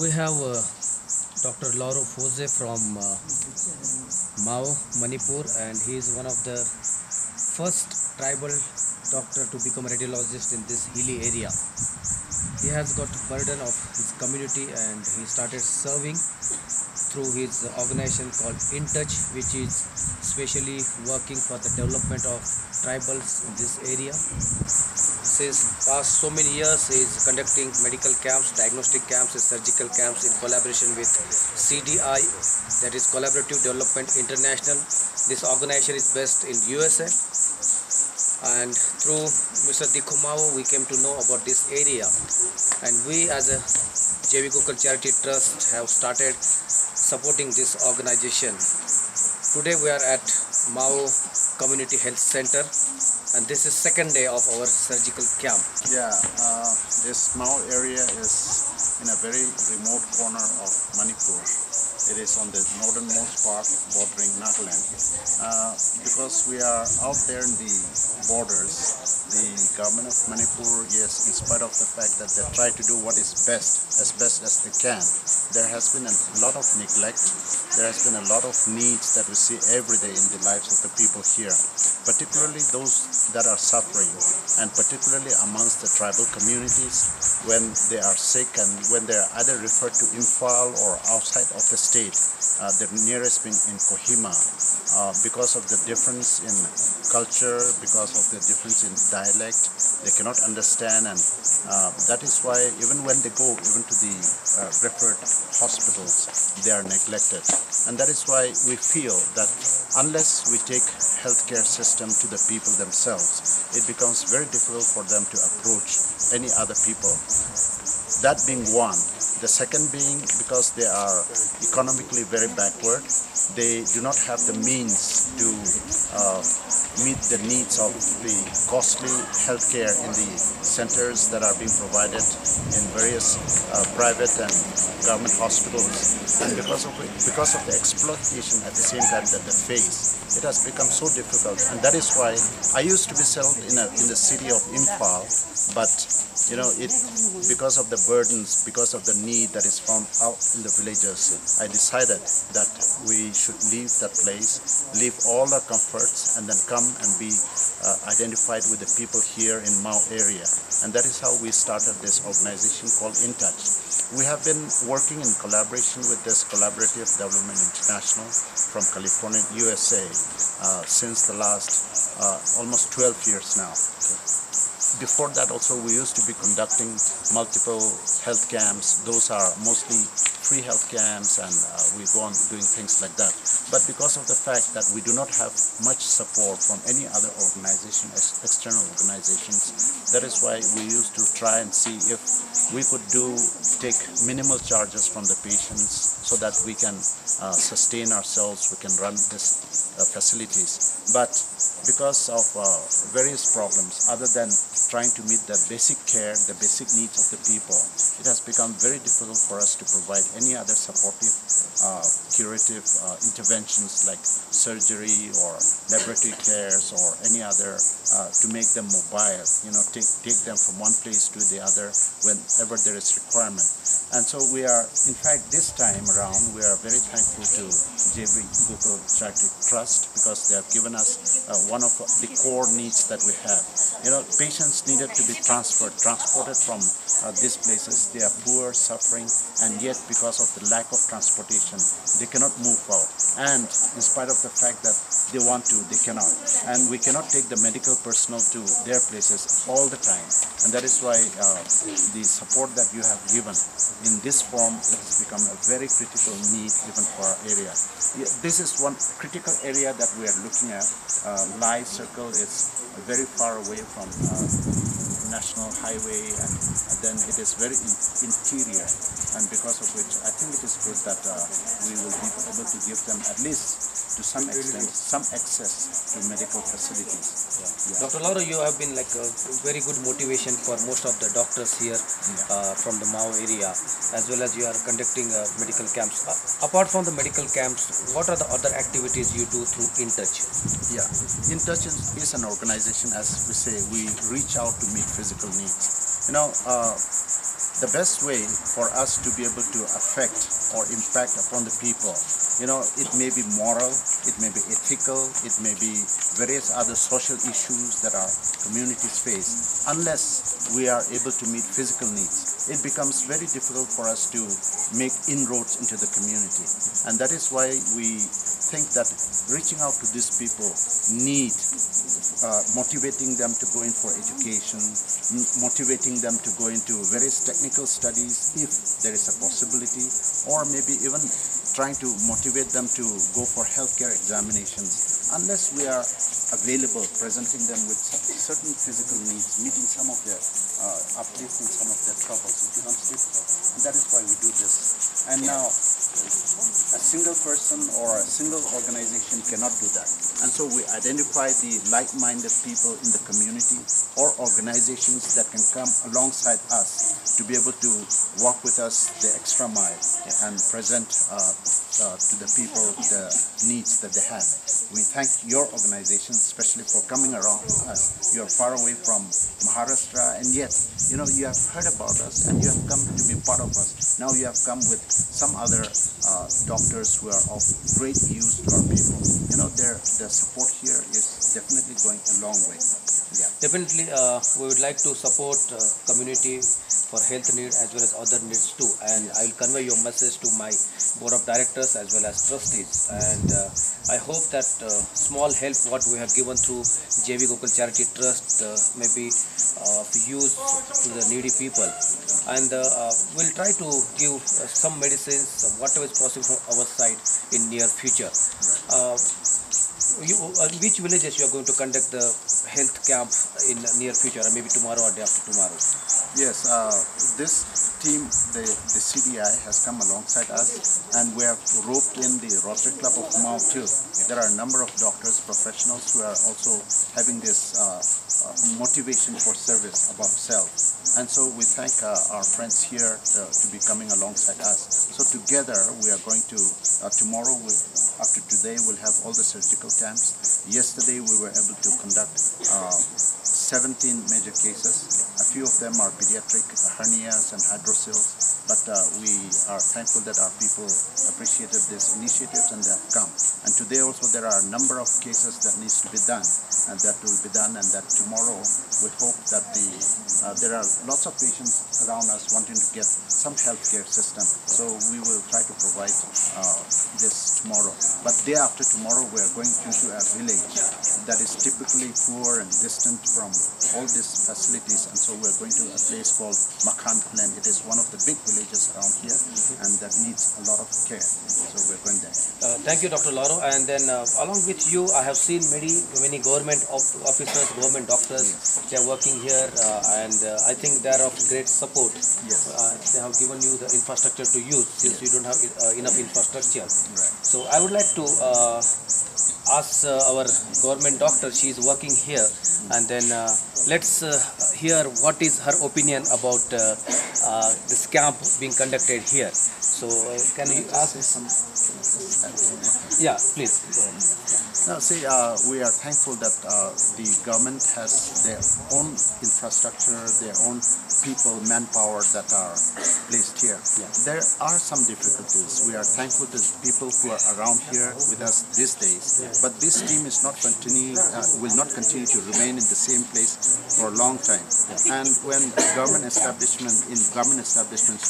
we have Dr. Lauro Fose from Mao, Manipur, and he is one of the first tribal doctor to become a radiologist in this hilly area. He has got burden of his community and he started serving through his organization called In Touch, which is specially working for the development of tribals in this area. Since past so many years, he is conducting medical camps, diagnostic camps, and surgical camps in collaboration with CDI, that is Collaborative Development International. This organization is based in USA, and through Mr. Dikhomao, we came to know about this area, and we as a Gokal Charity Trust have started supporting this organization. Today we are at Mao Community Health Center, and this is second day of our surgical camp. Yeah, this Mao area is in a very remote corner of Manipur. It is on the northernmost part bordering Nagaland. Because we are out there in the borders, the government of Manipur, yes, in spite of the fact that they try to do what is best as they can, there has been a lot of neglect. There has been a lot of needs that we see every day in the lives of the people here, particularly those that are suffering, and particularly amongst the tribal communities when they are sick and when they are either referred to Imphal or outside of the state. The nearest being in Kohima, because of the difference in culture, because of the difference in dialect, they cannot understand, and that is why even when they go even to the referred hospitals, they are neglected. And that is why we feel that unless we take healthcare system to the people themselves, it becomes very difficult for them to approach any other people. That being one. The second being because they are economically very backward. They do not have the means to meet the needs of the costly healthcare in the centers that are being provided in various private and government hospitals. And because of the exploitation at the same time that they face, it has become so difficult. And that is why I used to be settled in the city of Imphal, but because of the burdens, because of the need that is found out in the villages, I decided that we should leave that place, leave all our comforts, and then come and be identified with the people here in Mao area. And that is how we started this organization called In Touch. We have been working in collaboration with this Collaborative Development International from California, USA, since the last almost 12 years now. Before that also we used to be conducting multiple health camps. Those are mostly free health camps, and we go on doing things like that. But because of the fact that we do not have much support from any other organization, external organizations, that is why we used to try and see if we could take minimal charges from the patients so that we can sustain ourselves, we can run these facilities. But because of various problems, other than trying to meet the basic care, the basic needs of the people, it has become very difficult for us to provide any other supportive, curative interventions like surgery or laboratory cares or any other to make them mobile, take them from one place to the other whenever there is requirement. And so we are, in fact, this time around, we are very thankful to Gokal Charity Trust because they have given us one of the core needs that we have. Patients needed to be transported from these places. They are poor, suffering, and yet because of the lack of transportation, they cannot move out. And in spite of the fact that they want to, they cannot. And we cannot take the medical personnel to their places all the time. And that is why the support that you have given in this form has become a very critical need even for our area. This is one critical area that we are looking at. Lai Circle is very far away from national highway, and then it is very interior, and because of which I think it is good that we will be able to give them at least to some extent some access to medical facilities. Yeah. Dr. Lauro, you have been like a very good motivation for most of the doctors here from the Mao area, as well as you are conducting medical camps. Apart from the medical camps, what are the other activities you do through In Touch? Yeah, In Touch is an organization, as we say, we reach out to meet physical needs. the best way for us to be able to affect or impact upon the people, it may be moral, it may be ethical, it may be various other social issues that our communities face. Unless we are able to meet physical needs, it becomes very difficult for us to make inroads into the community. And that is why we think that reaching out to these people need motivating them to go in for education, motivating them to go into various technical studies if there is a possibility, or maybe even trying to motivate them to go for healthcare examinations. Unless we are available, presenting them with certain physical needs, meeting some of their, uplifting some of their troubles, it becomes difficult. And that is why we do this. And now, a single person or a single organization cannot do that. And so we identify the like-minded people in the community or organizations that can come alongside us to be able to walk with us the extra mile and present to the people the needs that they have. We thank your organization especially for coming around us. You are far away from Maharashtra, and yet, you have heard about us and you have come to be part of us. Now you have come with some other doctors who are of great use to our people. Their support here is definitely going a long way. Yeah. Definitely, we would like to support community for health need as well as other needs too. And I will convey your message to my board of directors as well as trustees. And I hope that small help what we have given through JV Gokal Charity Trust may be of use to the needy people. And we'll try to give some medicines, whatever is possible from our side in near future. Which villages you are going to conduct the health camp in near future, or maybe tomorrow or day after tomorrow? Yes, this team, the CDI, has come alongside us, and we have roped in the Rotary Club of Mao too. There are a number of doctors, professionals who are also having this motivation for service above self. And so we thank our friends here to be coming alongside us. So together we are going to, tomorrow, after today, we'll have all the surgical camps. Yesterday we were able to conduct 17 major cases. A few of them are pediatric hernias and hydrocele, but we are thankful that our people appreciated these initiatives and they have come. And today also there are a number of cases that needs to be done, and that will be done, and that tomorrow we hope that there are lots of patients around us wanting to get some healthcare system. So we will try to provide this tomorrow. But day after tomorrow we are going into a village that is typically poor and distant from all these facilities, and so we are going to a place called Makhan Plain. It is one of the big villages around here, and that needs a lot of care. So we're going there. Thank you, Dr. Laro. And then along with you, I have seen many government officers, government doctors. They are working here, and I think they are of great support. Yes. They have given you the infrastructure to use since you don't have enough infrastructure. Right. So I would like to ask our government doctor. She is working here, and then let's hear what is her opinion about this camp being conducted here. So can you ask some? Yeah, please. Go ahead. Now, see, we are thankful that the government has their own infrastructure, their own people, manpower that are placed here. Yeah. There are some difficulties. We are thankful to the people who are around here with us these days. But this team is not will not continue to remain in the same place for a long time. And when government establishments,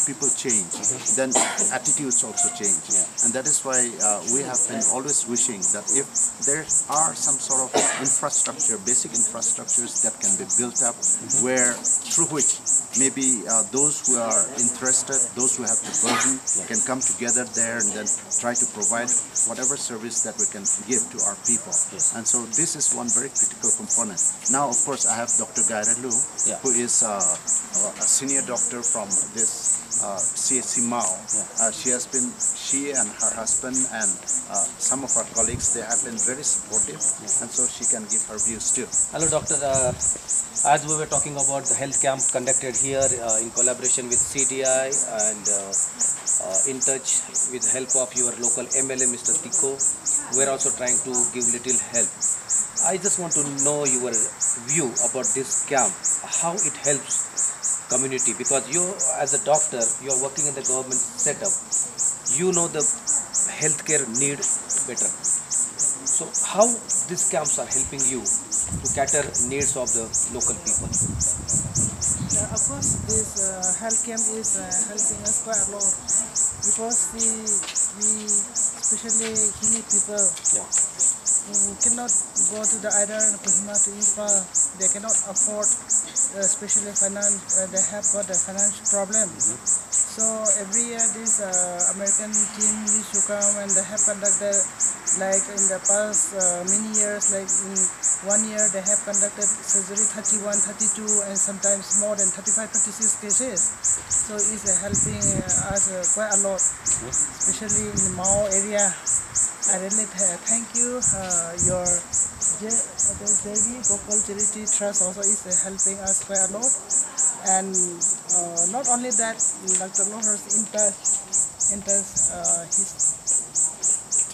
people change, then attitudes also change. And that is why we have been always wishing that if there are some sort of infrastructure, basic infrastructures that can be built up, where through which maybe those who are interested, those who have the burden, can come together there and then try to provide whatever service that we can give to our people. And so this is one very critical component. Now, of course, I have Dr. Gairalu, who is a senior doctor from this CSC Mao. She and her husband and some of our colleagues, they have been very supportive, and so she can give her views too. Hello, doctor. As we were talking about the health camp conducted here in collaboration with CDI and in touch with the help of your local MLA, Mr. Tiko, we are also trying to give little help. I just want to know your view about this camp, how it helps community, because you as a doctor, you are working in the government setup, you know the healthcare need better. So how these camps are helping you to cater needs of the local people? Of course, this health camp is helping us quite a lot because we especially hilly people Yeah. who cannot go to the either Kohima to Imphal, they cannot afford, especially finance. They have got a financial problem. So every year this American team used to come and they have conducted, like in the past many years, like in 1 year they have conducted surgery 31, 32 and sometimes more than 35, 36 cases. So it's helping us quite a lot, especially in the Mao area. I really thank you. Your JV Gokal Charity Trust also is helping us quite a lot. And not only that, Dr. Lohor's his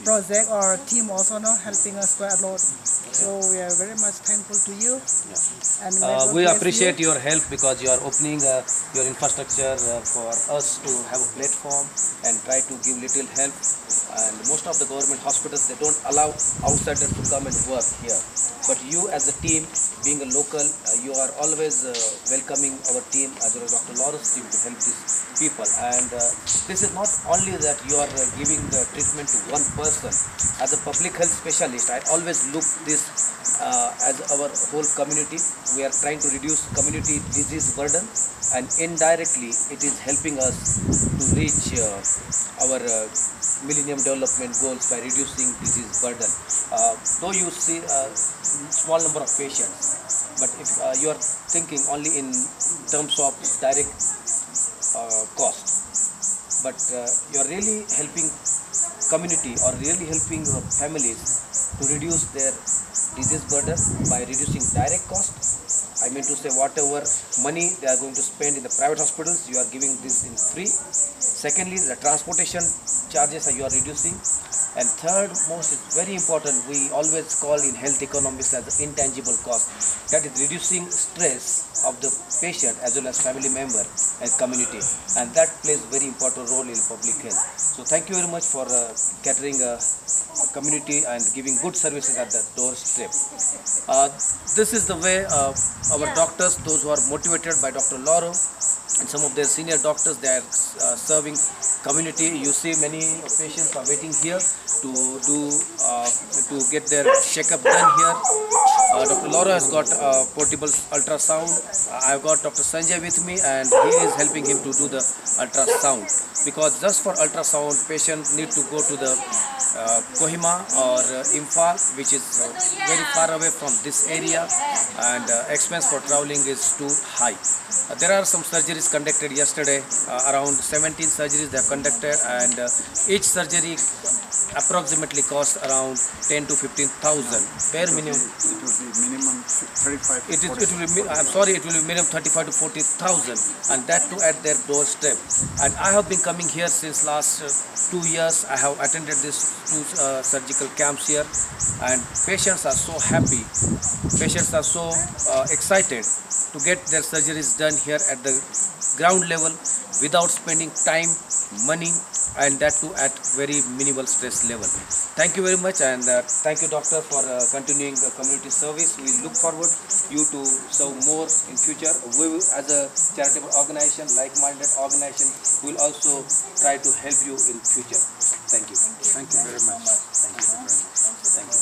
project or team also not helping us quite a lot. So we are very much thankful to you. And may God We bless appreciate you. your help because you are opening your infrastructure for us to have a platform and try to give little help. And most of the government hospitals, they don't allow outsiders to come and work here. But you as a team, being a local, you are always welcoming our team as well as Dr. Lawrence team to help these people. And this is not only that you are giving the treatment to one person. As a public health specialist, I always look this as our whole community. We are trying to reduce community disease burden, and indirectly it is helping us to reach our Millennium Development Goals by reducing disease burden. Though you see a small number of patients, but if you are thinking only in terms of direct cost, but you are really helping community or really helping families to reduce their disease burden by reducing direct cost. I mean to say, whatever money they are going to spend in the private hospitals, you are giving this in free. Secondly, the transportation charges you are reducing. And third most is very important, we always call in health economics as the intangible cost. That is reducing stress of the patient as well as family member and community. And that plays very important role in public health. So thank you very much for catering community and giving good services at the doorstep. This is the way our doctors, those who are motivated by Dr. Loro and some of their senior doctors, they are serving community. You see many patients are waiting here to do to get their checkup done here. Dr. Laura has got portable ultrasound. I've got Dr. Sanjay with me, and he is helping him to do the ultrasound, because just for ultrasound patients need to go to the Kohima or Imphal, which is very far away from this area, and expense for traveling is too high. There are some surgeries conducted yesterday, around 17 surgeries they have conducted, and each surgery approximately cost around 10 to 15,000 bare minimum. It will be minimum 35 to It 40. will be, I'm sorry, it will be minimum 35 to 40,000, and that too at their doorstep. And I have been coming here since last 2 years. I have attended these two surgical camps here, and patients are so happy. Patients are so excited to get their surgeries done here at the ground level without spending time, money, and that too at very minimal stress level. Thank you very much, and thank you, doctor, for continuing the community service. We look forward you to serve more in future. We will, as a charitable organization, like-minded organization, will also try to help you in future. Thank you. Thank you very much. Thank you. Thank you.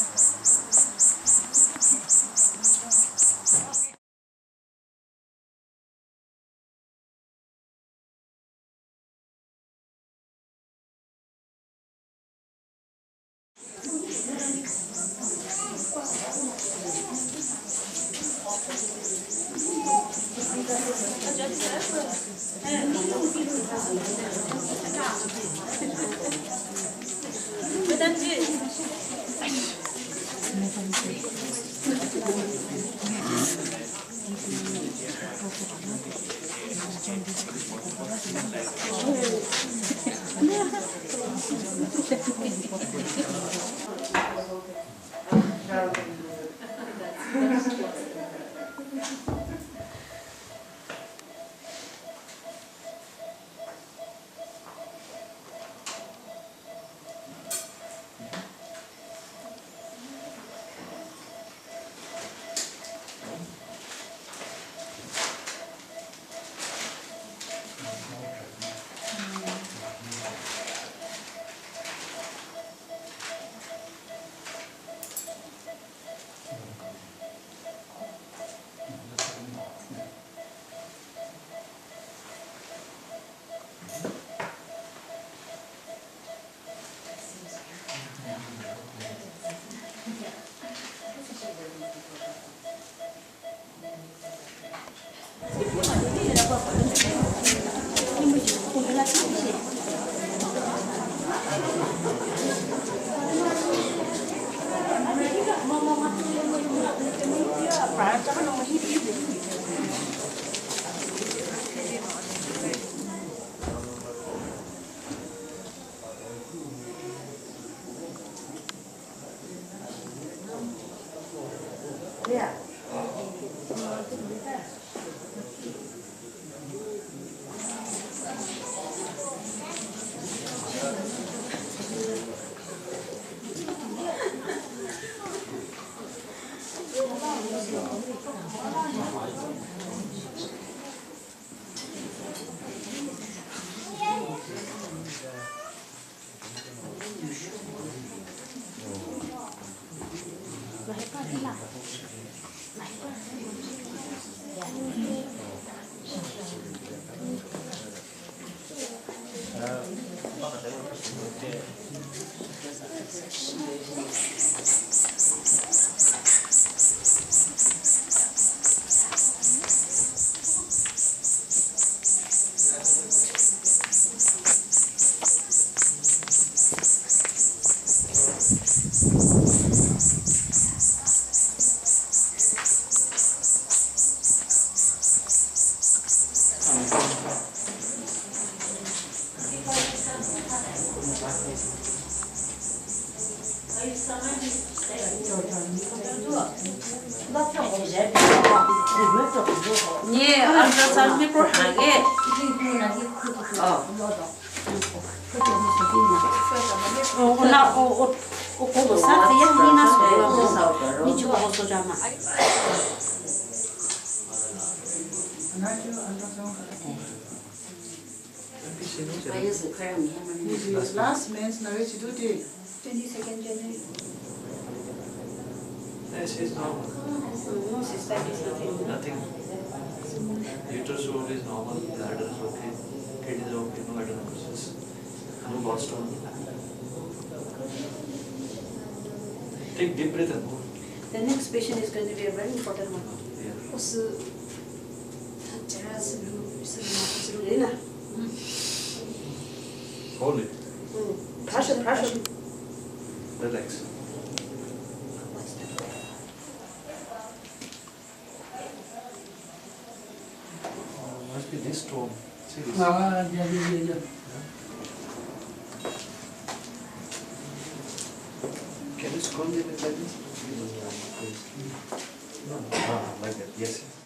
예, 알아서 미국 하게. 나 고고 사태 약이나 소요. 니 주고 소자마. Last means now it's duty. 22nd January. Yes, it's normal. No, sister, it is nothing. Nothing. Uterus root is normal, bladder is okay, kidney is okay, no adenosis, no gallstone. Take deep breath and move. The next patient is going to be a very important one. Yeah. Hold it. Pressure. Relax. Must be this strong. See this? Can you scroll it like this? No. Like that. Yes.